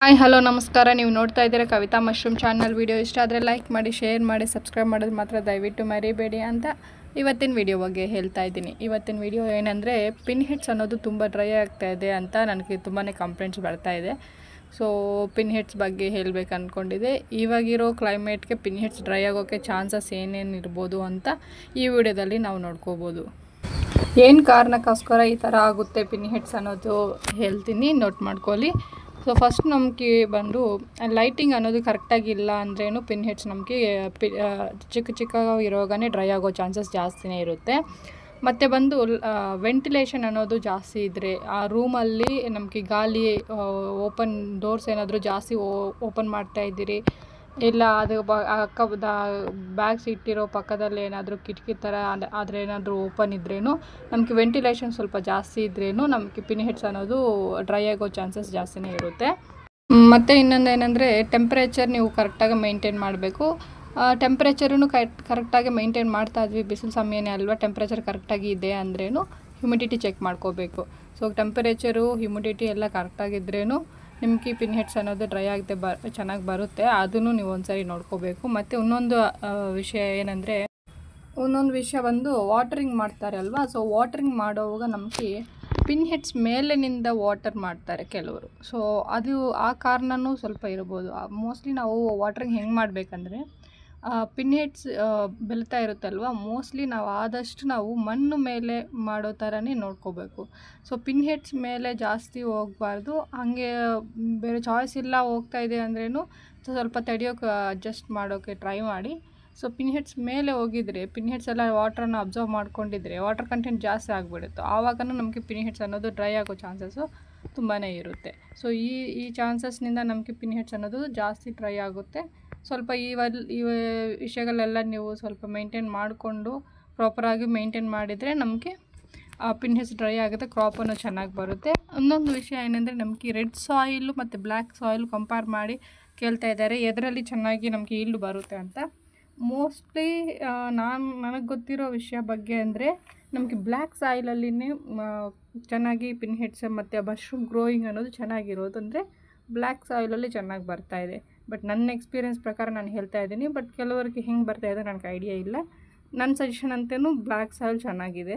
Hi hello ನಮಸ್ಕಾರ. ನೀವು ನೋಡ್ತಾ ಇದ್ದೀರಾ ಕವಿತಾ ಮಶ್ರೂಮ್ ಚಾನಲ್. ವಿಡಿಯೋ ಇಷ್ಟ ಆದರೆ ಲೈಕ್ ಮಾಡಿ, ಶೇರ್ ಮಾಡಿ, ಸಬ್ಸ್ಕ್ರೈಬ್ ಮಾಡೋದು ಮಾತ್ರ ದಯವಿಟ್ಟು ಮರಿಬೇಡಿ ಅಂತ ಇವತ್ತಿನ ವಿಡಿಯೋ ಬಗ್ಗೆ ಹೇಳ್ತಾ ಇದ್ದೀನಿ. ಇವತ್ತಿನ ವಿಡಿಯೋ ಏನಂದರೆ, ಪಿನ್ ಹೆಡ್ಸ್ ಅನ್ನೋದು ತುಂಬ ಡ್ರೈ ಆಗ್ತಾ ಇದೆ ಅಂತ ನನಗೆ ತುಂಬಾ ಕಂಪ್ಲೇಂಟ್ಸ್ ಬರ್ತಾ ಇದೆ. ಸೊ ಪಿನ್ ಹೆಡ್ಸ್ ಬಗ್ಗೆ ಹೇಳಬೇಕು ಅಂದ್ಕೊಂಡಿದ್ದೆ. ಇವಾಗಿರೋ ಕ್ಲೈಮೇಟ್ಗೆ ಪಿನ್ ಹೆಡ್ಸ್ ಡ್ರೈ ಆಗೋಕ್ಕೆ ಚಾನ್ಸಸ್ ಏನೇನು ಇರ್ಬೋದು ಅಂತ ಈ ವಿಡಿಯೋದಲ್ಲಿ ನಾವು ನೋಡ್ಕೋಬೋದು. ಏನು ಕಾರಣಕ್ಕೋಸ್ಕರ ಈ ಥರ ಆಗುತ್ತೆ ಪಿನ್ ಹೆಡ್ಸ್ ಅನ್ನೋದು ಹೇಳ್ತೀನಿ, ನೋಟ್ ಮಾಡ್ಕೊಳ್ಳಿ. ಸೊ ಫಸ್ಟ್ ನಮಗೆ ಬಂದು ಲೈಟಿಂಗ್ ಅನ್ನೋದು ಕರೆಕ್ಟಾಗಿ ಇಲ್ಲ ಅಂದ್ರೇನು ಪಿನ್ ಹೆಡ್ಸ್ ನಮಗೆ ಚಿಕ್ಕ ಇರೋವಾಗನೇ ಡ್ರೈ ಆಗೋ ಚಾನ್ಸಸ್ ಜಾಸ್ತಿನೇ ಇರುತ್ತೆ. ಮತ್ತು ಬಂದು ವೆಂಟಿಲೇಷನ್ ಅನ್ನೋದು ಜಾಸ್ತಿ ಇದ್ದರೆ, ಆ ರೂಮಲ್ಲಿ ನಮಗೆ ಗಾಳಿ ಓಪನ್ ಡೋರ್ಸ್ ಏನಾದರೂ ಜಾಸ್ತಿ ಓಪನ್ ಮಾಡ್ತಾ ಇದ್ದೀರಿ, ಇಲ್ಲ ಅದು ಅಕ್ಕದ ಬ್ಯಾಗ್ಸ್ ಇಟ್ಟಿರೋ ಪಕ್ಕದಲ್ಲಿ ಏನಾದರೂ ಕಿಟಕಿ ಥರ ಆದರೆ ಏನಾದರೂ ಓಪನ್ ಇದ್ರೇನು, ನಮಗೆ ವೆಂಟಿಲೇಷನ್ ಸ್ವಲ್ಪ ಜಾಸ್ತಿ ಇದ್ರೇನು ನಮಗೆ ಪಿನ್ ಹೆಡ್ಸ್ ಅನ್ನೋದು ಡ್ರೈ ಆಗೋ ಚಾನ್ಸಸ್ ಜಾಸ್ತಿನೇ ಇರುತ್ತೆ. ಮತ್ತು ಇನ್ನೊಂದು ಏನಂದರೆ, ಟೆಂಪ್ರೇಚರ್ ನೀವು ಕರೆಕ್ಟಾಗಿ ಮೇಂಟೈನ್ ಮಾಡಬೇಕು. ಟೆಂಪ್ರೇಚರೂ ಕರೆಕ್ಟಾಗಿ ಮೇಂಟೈನ್ ಮಾಡ್ತಾ ಇದ್ವಿ, ಬಿಸಿಲು ಸಮಯನೇ ಅಲ್ವಾ, ಟೆಂಪ್ರೇಚರ್ ಕರೆಕ್ಟಾಗಿ ಇದೆ ಅಂದ್ರೇನು ಹ್ಯುಮಿಡಿಟಿ ಚೆಕ್ ಮಾಡ್ಕೋಬೇಕು. ಸೊ ಟೆಂಪರೇಚರು ಹ್ಯುಮಿಡಿಟಿ ಎಲ್ಲ ಕರೆಕ್ಟಾಗಿದ್ರೇನು ನಿಮಗೆ ಪಿನ್ ಹೆಡ್ಸ್ ಅನ್ನೋದು ಡ್ರೈ ಆಗದೆ ಚೆನ್ನಾಗಿ ಬರುತ್ತೆ. ಅದನ್ನು ನೀವು ಒಂದ್ಸರಿ ನೋಡ್ಕೋಬೇಕು. ಮತ್ತು ಇನ್ನೊಂದು ವಿಷಯ ಬಂದು ವಾಟರಿಂಗ್ ಮಾಡ್ತಾರೆ ಅಲ್ವಾ. ಸೊ ವಾಟರಿಂಗ್ ಮಾಡೋವಾಗ ನಮಗೆ ಪಿನ್ ಹೆಡ್ಸ್ ಮೇಲಿನಿಂದ ವಾಟರ್ ಮಾಡ್ತಾರೆ ಕೆಲವರು. ಸೊ ಅದು ಆ ಕಾರಣವೂ ಸ್ವಲ್ಪ ಇರ್ಬೋದು. ಮೋಸ್ಟ್ಲಿ ನಾವು ವಾಟರಿಂಗ್ ಹೆಂಗೆ ಮಾಡಬೇಕಂದ್ರೆ, ಪಿನ್ ಹೆಡ್ಸ್ ಬೆಳೀತಾ ಇರುತ್ತಲ್ವ, ಮೋಸ್ಟ್ಲಿ ನಾವು ಆದಷ್ಟು ನಾವು ಮಣ್ಣು ಮೇಲೆ ಮಾಡೋ ಥರನೇ ನೋಡ್ಕೋಬೇಕು. ಸೊ ಪಿನ್ ಹೆಡ್ಸ್ ಮೇಲೆ ಜಾಸ್ತಿ ಹೋಗಬಾರ್ದು. ಹಾಗೆ ಬೇರೆ ಚಾಯ್ಸ್ ಇಲ್ಲ ಹೋಗ್ತಾ ಇದೆ ಅಂದ್ರೇನು ಸ್ವಲ್ಪ ತಡೆಯೋಕೆ ಅಡ್ಜಸ್ಟ್ ಮಾಡೋಕ್ಕೆ ಟ್ರೈ ಮಾಡಿ. ಸೊ ಪಿನ್ ಹೆಡ್ಸ್ ಮೇಲೆ ಹೋಗಿದ್ರೆ, ಪಿನ್ ಹೆಡ್ಸ್ ಎಲ್ಲ ವಾಟ್ರನ್ನ ಅಬ್ಸರ್ವ್ ಮಾಡ್ಕೊಂಡಿದ್ರೆ ವಾಟರ್ ಕಂಟೆಂಟ್ ಜಾಸ್ತಿ ಆಗಿಬಿಡುತ್ತೆ. ಆವಾಗೂ ನಮಗೆ ಪಿನ್ ಹೆಡ್ಸ್ ಅನ್ನೋದು ಡ್ರೈ ಆಗೋ ಚಾನ್ಸಸ್ಸು ತುಂಬಾ ಇರುತ್ತೆ. ಸೊ ಈ ಚಾನ್ಸಸ್ನಿಂದ ನಮಗೆ ಪಿನ್ ಹೆಡ್ಸ್ ಅನ್ನೋದು ಜಾಸ್ತಿ ಡ್ರೈ ಆಗುತ್ತೆ. ಸ್ವಲ್ಪ ಈ ವಿಷಯಗಳೆಲ್ಲ ನೀವು ಸ್ವಲ್ಪ ಮೇಂಟೈನ್ ಮಾಡಿಕೊಂಡು ಪ್ರಾಪರಾಗಿ ಮೇಂಟೈನ್ ಮಾಡಿದರೆ ನಮಗೆ ಪಿನ್ ಹೆಡ್ಸ್ ಡ್ರೈ ಆಗುತ್ತೆ, ಕ್ರಾಪನ್ನು ಚೆನ್ನಾಗಿ ಬರುತ್ತೆ. ಇನ್ನೊಂದು ವಿಷಯ ಏನಂದರೆ, ನಮಗೆ ರೆಡ್ ಸಾಯಿಲು ಮತ್ತು ಬ್ಲ್ಯಾಕ್ ಸಾಯಿಲ್ ಕಂಪೇರ್ ಮಾಡಿ ಕೇಳ್ತಾ ಇದ್ದಾರೆ ಎದರಲ್ಲಿ ಚೆನ್ನಾಗಿ ನಮಗೆ ಈಲ್ಡ್ ಬರುತ್ತೆ ಅಂತ. ಮೋಸ್ಟ್ಲಿ ನನಗೆ ಗೊತ್ತಿರೋ ವಿಷಯ ಬಗ್ಗೆ ಅಂದರೆ, ನಮಗೆ ಬ್ಲ್ಯಾಕ್ ಸಾಯಿಲಲ್ಲಿನೇ ಚೆನ್ನಾಗಿ ಪಿನ್ ಹೆಡ್ಸ್ ಮತ್ತು ಮಶ್ರೂಮ್ ಗ್ರೋಯಿಂಗ್ ಅನ್ನೋದು ಚೆನ್ನಾಗಿರೋದು ಅಂದರೆ ಬ್ಲ್ಯಾಕ್ ಸಾಯಿಲಲ್ಲಿ ಚೆನ್ನಾಗಿ ಬರ್ತಾಯಿದೆ. ಬಟ್ ನನ್ನ ಎಕ್ಸ್ಪೀರಿಯೆನ್ಸ್ ಪ್ರಕಾರ ನಾನು ಹೇಳ್ತಾ ಇದ್ದೀನಿ. ಬಟ್ ಕೆಲವರಿಗೆ ಹೆಂಗೆ ಬರ್ತಾಯಿದೆ ನನಗೆ ಐಡಿಯಾ ಇಲ್ಲ. ನನ್ನ ಸಜೆಷನ್ ಅಂತಲೂ ಬ್ಲ್ಯಾಕ್ ಸಾಯಿಲ್ ಚೆನ್ನಾಗಿದೆ.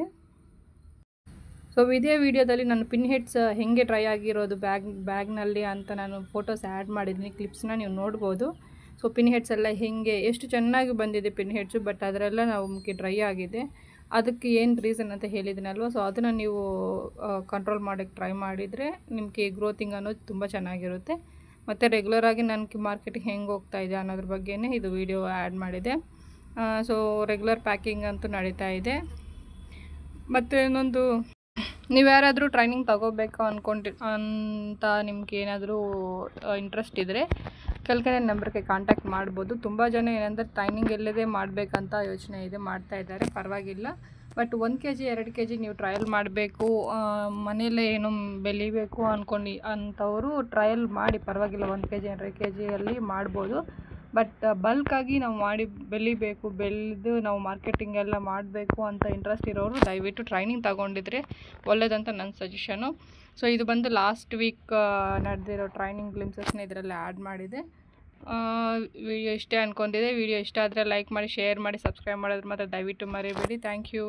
ಸೊ ಇದೇ ವಿಡಿಯೋದಲ್ಲಿ ನಾನು ಪಿನ್ ಹೆಡ್ಸ್ ಹೇಗೆ ಡ್ರೈ ಆಗಿರೋದು ಬ್ಯಾಗ್ನಲ್ಲಿ ಅಂತ ನಾನು ಫೋಟೋಸ್ ಆ್ಯಡ್ ಮಾಡಿದ್ದೀನಿ, ಕ್ಲಿಪ್ಸ್ನ ನೀವು ನೋಡ್ಬೋದು. ಸೊ ಪಿನ್ ಹೆಡ್ಸ್ ಎಲ್ಲ ಎಷ್ಟು ಚೆನ್ನಾಗಿ ಬಂದಿದೆ ಪಿನ್ ಹೆಡ್ಸು, ಬಟ್ ಅದರೆಲ್ಲ ನಮಗೆ ಡ್ರೈ ಆಗಿದೆ. ಅದಕ್ಕೆ ಏನು ರೀಸನ್ ಅಂತ ಹೇಳಿದ್ದೀನಲ್ವ. ಸೊ ಅದನ್ನು ನೀವು ಕಂಟ್ರೋಲ್ ಮಾಡೋಕ್ಕೆ ಟ್ರೈ ಮಾಡಿದರೆ ನಿಮಗೆ ಗ್ರೋತಿಂಗ್ ಅನ್ನೋದು ತುಂಬ ಚೆನ್ನಾಗಿರುತ್ತೆ. ಮತ್ತು ರೆಗ್ಯುಲರಾಗಿ ನನಗೆ ಮಾರ್ಕೆಟಿಗೆ ಹೆಂಗೆ ಹೋಗ್ತಾ ಇದೆ ಅನ್ನೋದ್ರ ಬಗ್ಗೆನೇ ಇದು ವಿಡಿಯೋ ಆ್ಯಡ್ ಮಾಡಿದೆ. ಸೊ ರೆಗ್ಯುಲರ್ ಪ್ಯಾಕಿಂಗ್ ಅಂತೂ ನಡೀತಾ ಇದೆ. ಮತ್ತು ಇನ್ನೊಂದು, ನೀವು ಯಾರಾದರೂ ಟ್ರೈನಿಂಗ್ ತಗೋಬೇಕು ಅಂತ ನಿಮ್ಗೆ ಏನಾದರೂ ಇಂಟ್ರೆಸ್ಟ್ ಇದ್ದರೆ ಕೆಳಗಡೆ ನಂಬರ್ಗೆ ಕಾಂಟ್ಯಾಕ್ಟ್ ಮಾಡ್ಬೋದು. ತುಂಬ ಜನ ಏನಂದರೆ ಟ್ರೈನಿಂಗ್ ಎಲ್ಲದೇ ಮಾಡಬೇಕಂತ ಯೋಚನೆ ಇದೆ, ಮಾಡ್ತಾಯಿದ್ದಾರೆ, ಪರವಾಗಿಲ್ಲ. ಬಟ್ 1 kg 2 kg ನೀವು ಟ್ರಯಲ್ ಮಾಡಬೇಕು, ಮನೆಯಲ್ಲೇ ಏನೋ ಬೆಳಿಬೇಕು ಅಂಥವರು ಟ್ರಯಲ್ ಮಾಡಿ, ಪರವಾಗಿಲ್ಲ. 1 kg 2 kgಯಲ್ಲಿ ಮಾಡ್ಬೋದು. ಬಟ್ ಬಲ್ಕಾಗಿ ನಾವು ಮಾಡಿ ಬೆಳೆದು ನಾವು ಮಾರ್ಕೆಟಿಂಗ್ ಎಲ್ಲ ಮಾಡಬೇಕು ಅಂತ ಇಂಟ್ರೆಸ್ಟ್ ಇರೋರು ದಯವಿಟ್ಟು ಟ್ರೈನಿಂಗ್ ತಗೊಂಡಿದ್ರೆ ಒಳ್ಳೆಯದಂತ ನನ್ನ ಸಜೆಷನು. ಸೊ ಇದು ಬಂದು ಲಾಸ್ಟ್ ವೀಕ್ ನಡೆದಿರೋ ಟ್ರೈನಿಂಗ್ ಗ್ಲಿಮ್ಸಸ್ನ ಇದರಲ್ಲಿ ಆ್ಯಡ್ ಮಾಡಿದೆ. ವಿಡಿಯೋ ಇಷ್ಟೇ ಅಂದ್ಕೊಂಡಿದ್ದೆ. ವಿಡಿಯೋ ಇಷ್ಟ ಆದರೆ ಲೈಕ್ ಮಾಡಿ, ಶೇರ್ ಮಾಡಿ, ಸಬ್ಸ್ಕ್ರೈಬ್ ಮಾಡೋದು ಮಾತ್ರ ದಯವಿಟ್ಟು ಮರಿಬೇಡಿ. Thank you.